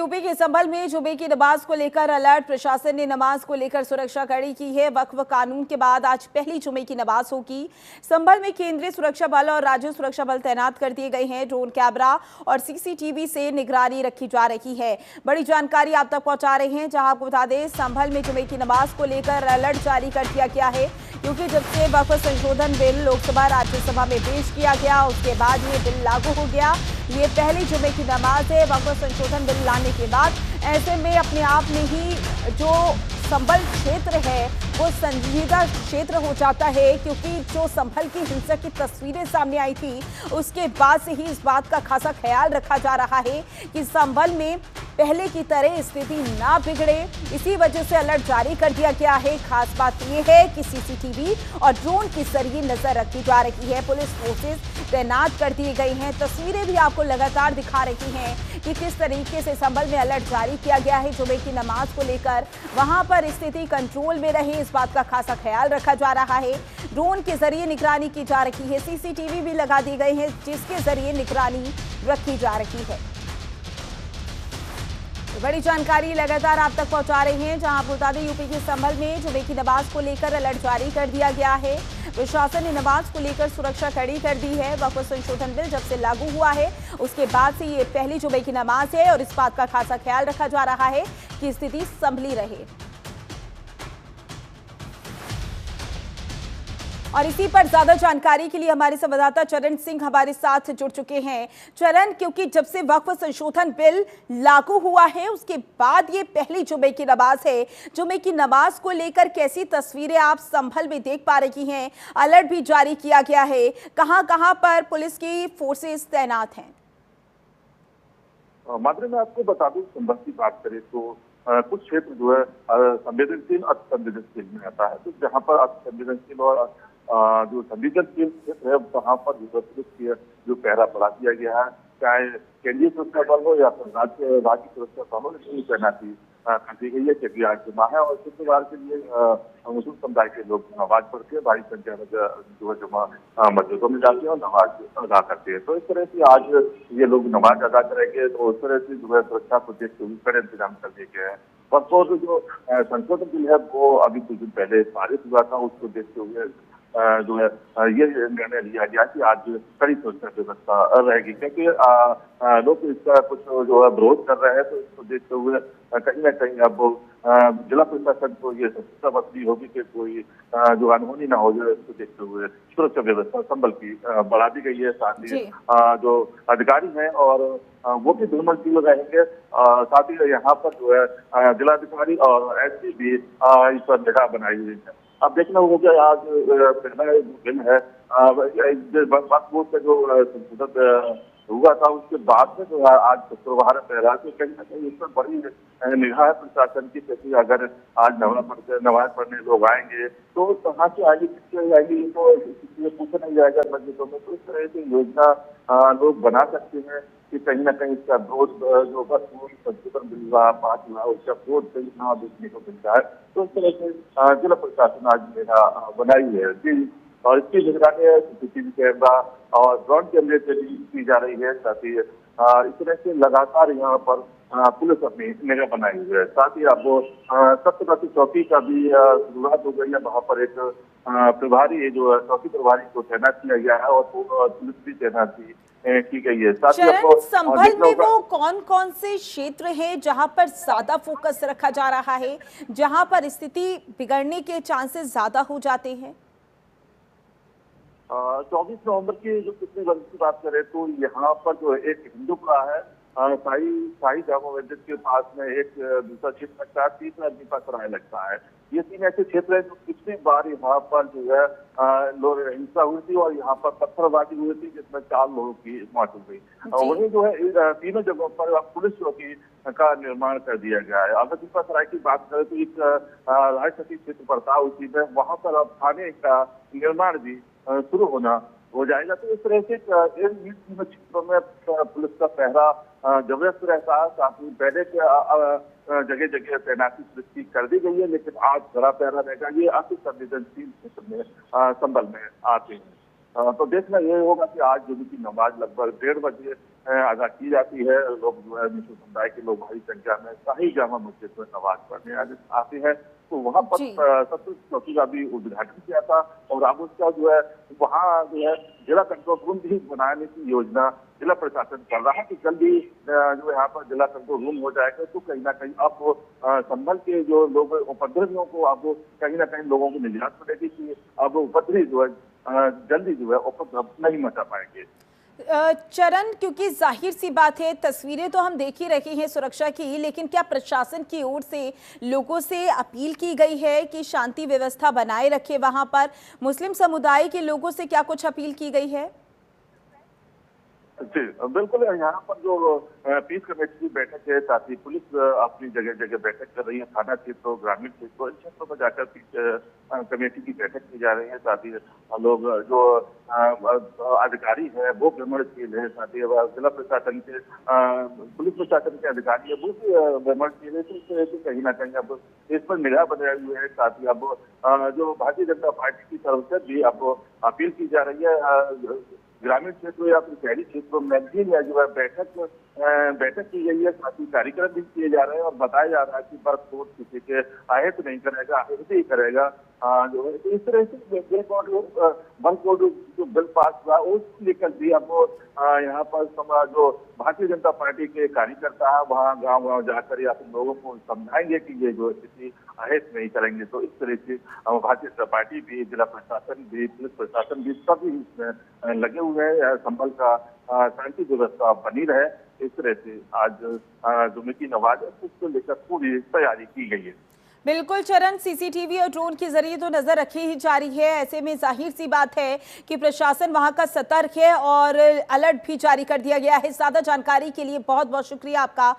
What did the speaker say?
UP के संभल में जुमे की नमाज को लेकर अलर्ट। प्रशासन ने नमाज को लेकर सुरक्षा कड़ी की है। वक्फ कानून के बाद आज पहली जुमे की नमाज होगी। संभल में केंद्रीय सुरक्षा बल और राज्य सुरक्षा बल तैनात कर दिए गए हैं। ड्रोन कैमरा और सीसीटीवी से निगरानी रखी जा रही है। बड़ी जानकारी आप तक पहुंचा रहे हैं। जहां आपको बता दें, संभल में जुमे की नमाज को लेकर अलर्ट जारी कर दिया गया है, क्योंकि जब से वक्फ संशोधन बिल लोकसभा राज्यसभा में पेश किया गया, उसके बाद ये बिल लागू हो गया। ये पहली जुमे की नमाज है वक्फ संशोधन बिल लाने के बाद। ऐसे में अपने आप में ही जो संभल क्षेत्र है वो संजीदा क्षेत्र हो जाता है, क्योंकि जो संभल की हिंसा की तस्वीरें सामने आई थी उसके बाद से ही इस बात का खासा ख्याल रखा जा रहा है कि संभल में पहले की तरह स्थिति ना बिगड़े। इसी वजह से अलर्ट जारी कर दिया गया है। खास बात यह है कि सीसीटीवी और ड्रोन के जरिए नजर रखी जा रही है। पुलिस फोर्सेस तैनात कर दिए गई हैं। तस्वीरें भी आपको लगातार दिखा रही हैं कि किस तरीके से संभल में अलर्ट जारी किया गया है जुमे की नमाज को लेकर। वहां पर स्थिति कंट्रोल में रहे, इस बात का खासा ख्याल रखा जा रहा है। ड्रोन के जरिए निगरानी की जा रही है। सीसीटीवी भी लगा दी गई है, जिसके जरिए निगरानी रखी जा रही है। बड़ी जानकारी लगातार आप तक पहुंचा रहे हैं। जहां आपको बता दें, यूपी के संभल में जुमे की नमाज को लेकर अलर्ट जारी कर दिया गया है। प्रशासन ने नमाज को लेकर सुरक्षा कड़ी कर दी है। वक्फ संशोधन बिल जब से लागू हुआ है उसके बाद से ये पहली जुमे की नमाज है और इस बात का खासा ख्याल रखा जा रहा है कि स्थिति संभली रहे। और इसी पर ज्यादा जानकारी के लिए हमारे संवाददाता चरण सिंह हमारे साथ जुड़ चुके हैं। चरण, क्योंकि जब से वक्फ संशोधन बिल लागू हुआ है उसके बाद ये पहली जुमे की नमाज है, जुमे की नमाज को लेकर कैसी तस्वीरें आप संभल में देख पा रही हैं? अलर्ट भी जारी किया गया है। कहां-कहां पर पुलिस की फोर्सेस तैनात हैं? मात्र मैं आपको बता दूं, संभल की बात करें तो कुछ क्षेत्र जो है संवेदनशील अति संवेदनशील में आता है। तो जहाँ पर अति संवेदनशील और जो संवेदनशील क्षेत्र है वहाँ पर पुलिस की जो पहरा बढ़ा दिया गया है, चाहे केंद्रीय सुरक्षा बल हो या फिर राज्य सुरक्षा बल हो, इसकी तैनाती कर दी गई है। क्योंकि आज जुमा है और शुक्रवार के लिए मुस्लिम समुदाय के लोग नमाज पढ़ते हैं। भारी संख्या में जो है जुमा मस्जिदों में जाते हैं और नमाज अदा करते हैं। तो इस तरह से आज ये लोग नमाज अदा करेंगे, तो उस तरह से जो है सुरक्षा को देखते हुए कड़े इंतजाम कर दिए गए हैं। परसों जो संशोधन बिल है वो अभी कुछ दिन पहले पारित हुआ था, उसको देखते हुए जो है ये निर्णय लिया गया कि आज कड़ी सुरक्षा व्यवस्था रहेगी, क्योंकि लोग इसका कुछ जो है विरोध कर रहे हैं। तो इसको देखते हुए कहीं ना कहीं अब जिला प्रशासन को ये सतर्कता बरतनी होगी कि कोई जो अनहोनी ना हो जाए। इसको देखते हुए सुरक्षा व्यवस्था संभल की बढ़ा दी गई है। साथ ही जो अधिकारी हैं और वो भी दुर्मंशील रहेंगे। साथ ही यहाँ पर जो है जिलाधिकारी और एसपी भी इस पर निगाह बनाई हुई है। अब देखना होगा आज पहला दिन है वक्फ का जो संशोधन हुआ था उसके बाद में जो है आज शुक्रवार पहला, तो कहीं ना कहीं इस पर बड़ी निगाह है प्रशासन की। क्योंकि अगर आज नमाज पढ़ने लोग आएंगे तो कहाँ से आएंगे, किससे आएंगे, ये तो किसी से पूछा नहीं जाएगा मस्जिदों में। तो इस तरह की योजना लोग बना सकते हैं कि कहीं ना कहीं इसका विरोध जो बस संशोधन बिल हुआ पास हुआ उसका विरोध कहीं ना देखने को मिलता है। तो इस तरह से जिला प्रशासन आज निगाह बनाई है जी, और इसकी निगरानी सीसीटीवी कैमरा और ड्रोन कैमरे से भी की जा रही है। साथ ही इस तरह से लगातार यहाँ पर पुलिस अपनी निगाह बनाई हुई है। साथ ही आपको सप्तपति चौकी का भी शुरुआत हो गई है। वहाँ पर एक प्रभारी जो चौकी प्रभारी को तैनात किया गया है और पुलिस भी तैनाती की गई है। साथ ही आपको संभल में वो कौन कौन से क्षेत्र हैं जहां पर ज्यादा फोकस रखा जा रहा है, जहां पर स्थिति बिगड़ने के चांसेस ज्यादा हो जाते हैं? 24 नवंबर की जो पिछले वर्ष की बात करें तो यहाँ पर जो एक हिंदूपुरा है, शाही जामा मस्जिद के पास में एक दूसरा क्षेत्र लगता है, तीसरा दीपा सराय लगता है। ये तीन ऐसे क्षेत्र है जो पिछली बार यहाँ पर जो है लोग हिंसा हुई थी और यहाँ पर पत्थरबाजी हुई थी, जिसमें 4 लोगों की मौत हो गई। वहीं जो है तीनों जगहों पर पुलिस चौकी का निर्माण कर दिया गया है। अगर दीपा सराय की बात करें तो एक राजसती क्षेत्र पड़ता है उसी में, वहाँ पर अब थाने का निर्माण भी शुरू हो जाएगा। तो इस तरह से इन क्षेत्रों में पुलिस का पहरा जबरदस्त रहता है। साथ ही पहले जगह जगह तैनाती पुलिस की कर दी गई है, लेकिन आज बड़ा पहरा रहेगा। ये अति संवेदनशील क्षेत्र में संभल में आते हैं। तो देखना ये होगा कि आज जुमे की नमाज लगभग 1:30 बजे अदा की जाती है। लोग जो है मुस्लिम समुदाय के लोग भारी संख्या में शाही जामा मस्जिद में नमाज पढ़ने आते हैं। तो वहाँ पर जी। सत्र चौकी का भी उद्घाटन किया था और अब उसका जो है वहाँ जो है जिला कंट्रोल रूम भी बनाने की योजना जिला प्रशासन कर रहा है कि जल्दी जो यहाँ पर जिला कंट्रोल रूम हो जाएगा। तो कहीं ना कहीं अब संभल के जो लोग उपद्रवियों को अब कहीं ना कहीं लोगों को निजात मिलेगी कि अब उपद्रवी जो है जल्दी जो है उपद्रव नहीं मचा पाएंगे। चरण, क्योंकि जाहिर सी बात है तस्वीरें तो हम देख ही रहे हैं सुरक्षा की, लेकिन क्या प्रशासन की ओर से लोगों से अपील की गई है कि शांति व्यवस्था बनाए रखे? वहां पर मुस्लिम समुदाय के लोगों से क्या कुछ अपील की गई है? जी बिल्कुल, यहाँ पर जो पीस कमेटी की बैठक है, साथ ही पुलिस अपनी जगह जगह बैठक कर रही है। थाना क्षेत्रों, ग्रामीण क्षेत्रों, इन क्षेत्रों में जाकर पीस कमेटी की बैठक की जा रही है। साथ ही लोग जो अधिकारी है वो भ्रमणशील है। साथ ही जिला प्रशासन के पुलिस प्रशासन के अधिकारी है वो भी भ्रमणशील है। तो इस तरह से कहीं ना कहीं अब इस पर निगाह बनाए हुए है। साथ ही अब जो भारतीय जनता पार्टी की तरफ से भी अब अपील की जा रही है ग्रामीण क्षेत्रों या फिर शहरी क्षेत्रों में भी जो है बैठक की गई है। साथ ही कार्यक्रम भी किए जा रहे हैं और बताया जा रहा है कि बर्फ कोट किसी के आहत नहीं करेगा, आहत ही करेगा। जो है तो इस तरह से वन कोड जो बिल पास हुआ उसको लेकर भी अब यहाँ पर जो भारतीय जनता पार्टी के कार्यकर्ता है वहाँ गाँव जाकर या फिर लोगों को समझाएंगे कि ये जो किसी आहत नहीं करेंगे। तो इस तरह से भारतीय जनता पार्टी भी, जिला प्रशासन भी, पुलिस प्रशासन भी सभी इसमें लगे हुए हैं। संभल का शांति व्यवस्था बनी रहे, इस तरह से आज जुमे की नमाज है उसको लेकर पूरी तैयारी की गई है। बिल्कुल चरण, सीसीटीवी और ड्रोन के जरिए तो नजर रखी ही जा रही है। ऐसे में जाहिर सी बात है कि प्रशासन वहां का सतर्क है और अलर्ट भी जारी कर दिया गया है। ज्यादा जानकारी के लिए बहुत बहुत शुक्रिया आपका।